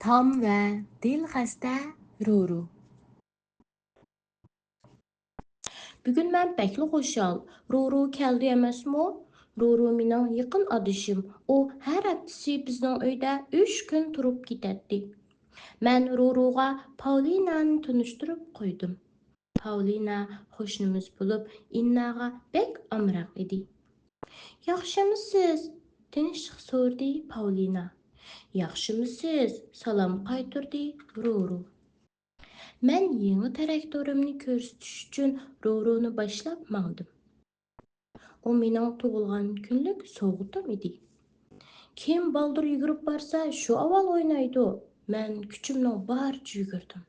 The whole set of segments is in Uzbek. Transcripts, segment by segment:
Tom və dilxəstə Ruru. Bugün mən bəkli xoşal. Ruru gəldi emasmı? Ruru mening yaqin adışım. O hər həftəsi bizning uyda 3 gün turib ketadi. Mən Ruruga Paulinani tanıştırıb qoydum. Paulina qo'shnimiz bo'lib, Innaga bek amroq edi. Yaxshimisiz? Tinchlik so'rdi Paulina. Yaxshimisiz? Salom qaytardi Ruru. Mən yeni traktorimni ko'rsatish uchun Ruruni boshlab mangdim. O mening tug'ilgan kunlik sovg'atim edi. Kim baldir yugurib borsa, shu avval o'ynaydi. Men kuchimning boricha yugurdim.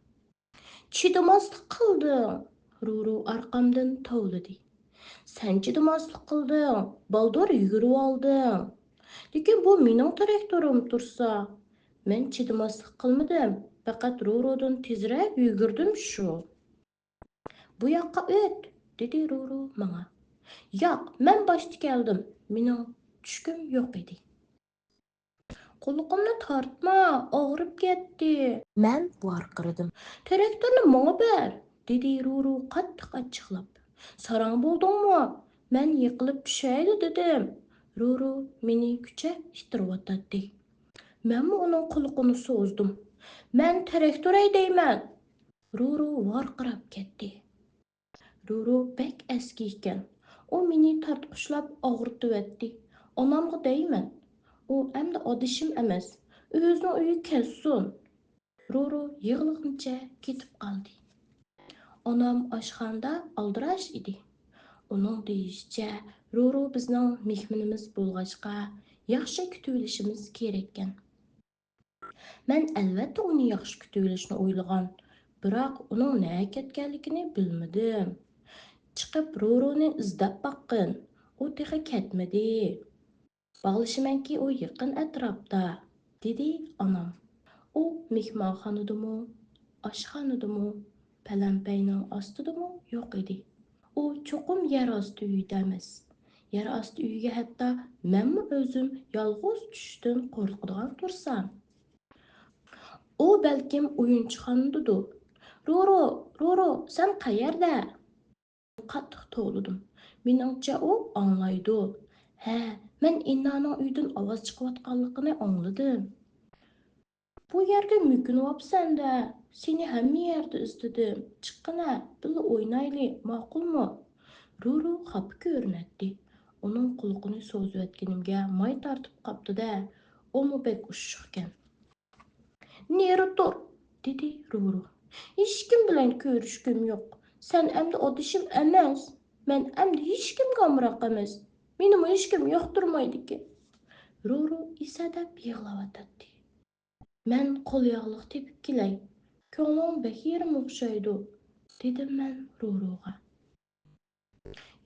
Chidamaslik qildim. Ruru orqamdan tovladi. Sen chidamaslik qilding. Baldir yugurib olding. Lekin bu mening traktorim tursa. Men chidamaslik qilmadim. Faqat Rurudan tezroq yugurdim shu. Bu yoqqa o't, dedi Ruru menga. Yo'q, men boshda keldim. Mening tushkum yo'q edi. Qo'liqimni tortma, og'rib ketdi. Men varqiradim. Traktorni menga ber, dedi Ruru qattiq achchiqlab. Sarang bo'ldingmi? Men yiqilib tushayli dedim. Ruru meni kuchab ittirib Menmi uning qo'liqini so'zdim. Men traktor haydayman. Ruru varqirab ketdi. Ruru bek eski ekan. O meni tortqishlab og'ritib Onamga deyman. U endi odishim emas. O'zining uyi kelsin. Ruru yig'liqnicha ketib qoldi. Onam oshxonada aldirash edi. Uning deyishicha, Ruru bizning mehmonimiz bo'lg'achqa, yaxshi kutib olishimiz kerak ekan. Men albatta uni yaxshi kutib olishni o'ylagan, biroq uning nega ketganligini bilmadim. Chiqib Ruruni izlab boqqin. U texa ketmadi. Bağlashimanki u yaqin atrofda, dedi onam. U mehmonxonadami, oshxonadami, palampayning ostidami yo'q edi. U cho'qim yer osti uyida emas. Yer osti uyiga hatto menmi o'zim yolg'iz tushishdan qo'rqadigan tursam. U balkim o'yinchixonadadir. Ruru, sen qayerda? Qattiq to'g'ladim. Meningcha u anglaydi. Ha, men Innaning uydan ovoz chiqayotganligini angladim. Bu yerga mukinayapsan-da. Seni hamma yerda izladim. Chiqqina, birga o'ynayli, ma'qulmi? Ruru xafa ko'rinadi. Uning quloqini so'zlayotganimga may tortib qopdi-da. O'mi bek ushiq ekan. Neri tur, dedi Ruru. Hech kim bilan ko'rishkim yo'q. Sen endi odishim emas. Men endi hech kimga amroq emas. Meni hech kim yoqtirmaydi-ki. Ruru isadab yig'layotdi. Men qo'l yog'liq tepib kelay. Ko'nglim bek yerim o'xshaydi, dedim men Ruruga.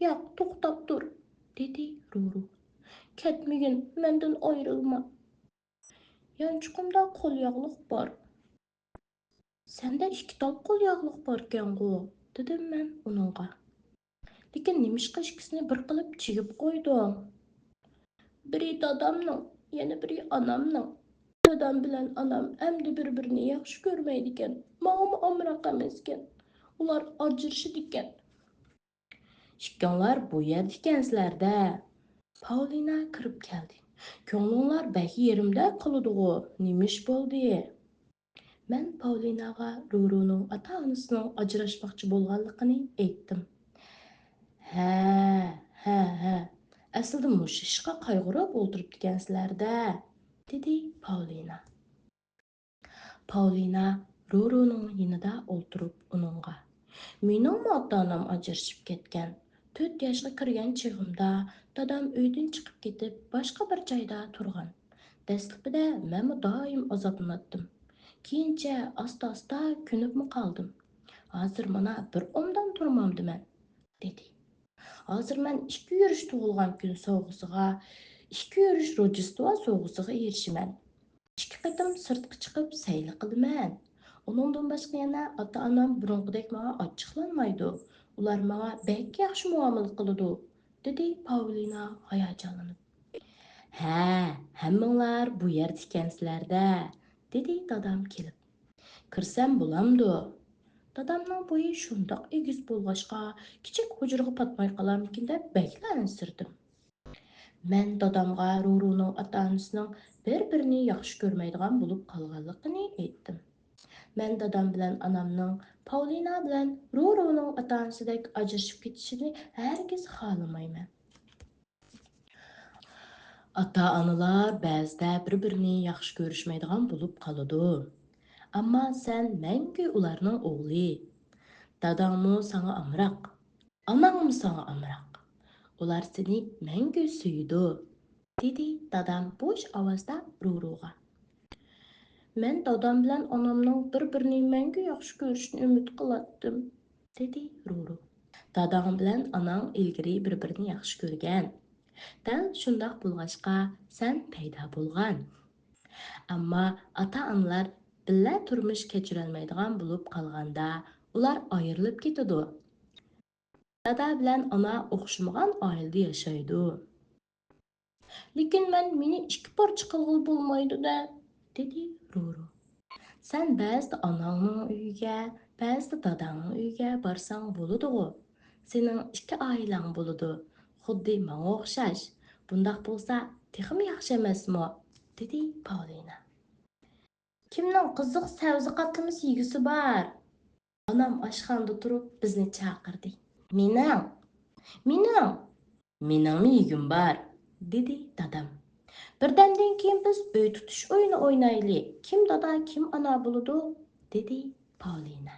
Yo'q, to'xtab tur, dedi Ruru. Ketmagin, mendan ayrilma. Yanchiqimda qo'l yog'liq bor. Senda 2 top qo'l yog'liq bor-ku, dedim men uningga. Lekin nimishqa ikkisini bir qilib chigib qo'ydim. Biri dadamning, yana biri onamning. Dadam bilan onam endi bir-birini yaxshi ko'rmaydi ekan. Menga amroq emas ekan. Ular ajrashdi ekan. Ikkinglar bu yerda ekansizlar-da. Paulina kirib keldi. Ko'nglinglar bek yerimda qoladi-ku. Nimish bo'ldi? Men Paulinaga Ruruning ota-onasining ajrashmoqchi bo'lganligini aytdim. Ha. Aslida mush ishga qayg'urib o'tirib ekansizlar-da, dedi Paulina. Paulina Ruruning yonida o'tirib uningga. Mening ota-onam ajrashib ketgan. 4 yoshga kirgan chig'imda dadam uydan chiqib ketib, boshqa bir joyda turgan. Dastlabida men doim azoblandim. Keyincha asta-asta ko'nibmi qoldim. Hozir mana bir omdan turmamdiman, dedi. Hozir men 2 yurish tug'ilgan kun sovg'asiga, 2 yurish Rojdestvo sovg'asiga erishiman. 2 qatim sirtqa chiqib sayli qilman. Uningdan boshqa yana ota-onam burunqidek menga ochiqlanmaydi. Ular menga bek yaxshi muomala qiladi, dedi Paulina hayajonlanib. Ha, hammanglar bu yerda ekansizlar-da, dedi dadam kelib. Kirsem bo'lamdi. Dadamning bo'yi shundoq egiz bo'lg'achqa, kichik hujraga patmay qolarmikin deb baklansirdim. Men dadamga Ruruning ota-onasining bir-birini yaxshi ko'rmaydigan bo'lib qolganligini aytdim. Men dadam bilan onamning Paulina bilan Ruruning ota-onasidek ajrashib ketishini hargiz xohlamayman. Ota-onalar ba'zida bir-birini yaxshi ko'rishmaydigan bo'lib qoladi. Ammo sen mangu ularning o'g'li. Dadangmi sana amroq, onangmi sana amroq. Ular seni mangu suydi, dedi dadam bo'sh ovozda Ruruga. Men dadam bilan onamning bir-birini mangu yaxshi ko'rishini umid qilatdim, dedi Ruru. Dadang bilan onang ilgari bir-birini yaxshi ko'rgan. Dal shundoq bo'lg'achqa sen paydo bo'lgan. Ammo ota-onalar birga turmush kechirolmaydigan bo'lib qolganda ular ayrilib ketadi. Dada bilan ona o'xshamagan oilada yashaydi. Lekin meni ikki parcha qilg'il bo'lmaydi-da, dedi Ruru. Sen ba'zida onangning uyiga, ba'zida dadangning uyiga borsang bo'ladi-ku. Sening ikki oilang bo'ladi. Xuddi menga o'xshash. Bundaq bo'lsa, texmi yaxshi emasmi? dedi Paulina. Kimning qiziq savzi qatlamasi yegisi bor? Onam oshxonada turib bizni chaqirdi. Mening, meningmi yegim bor, dedi dadam. Birdamdan keyin biz uy tutish o'yini o'ynaylik. Kim dada, kim ona bo'ladi, dedi Paulina.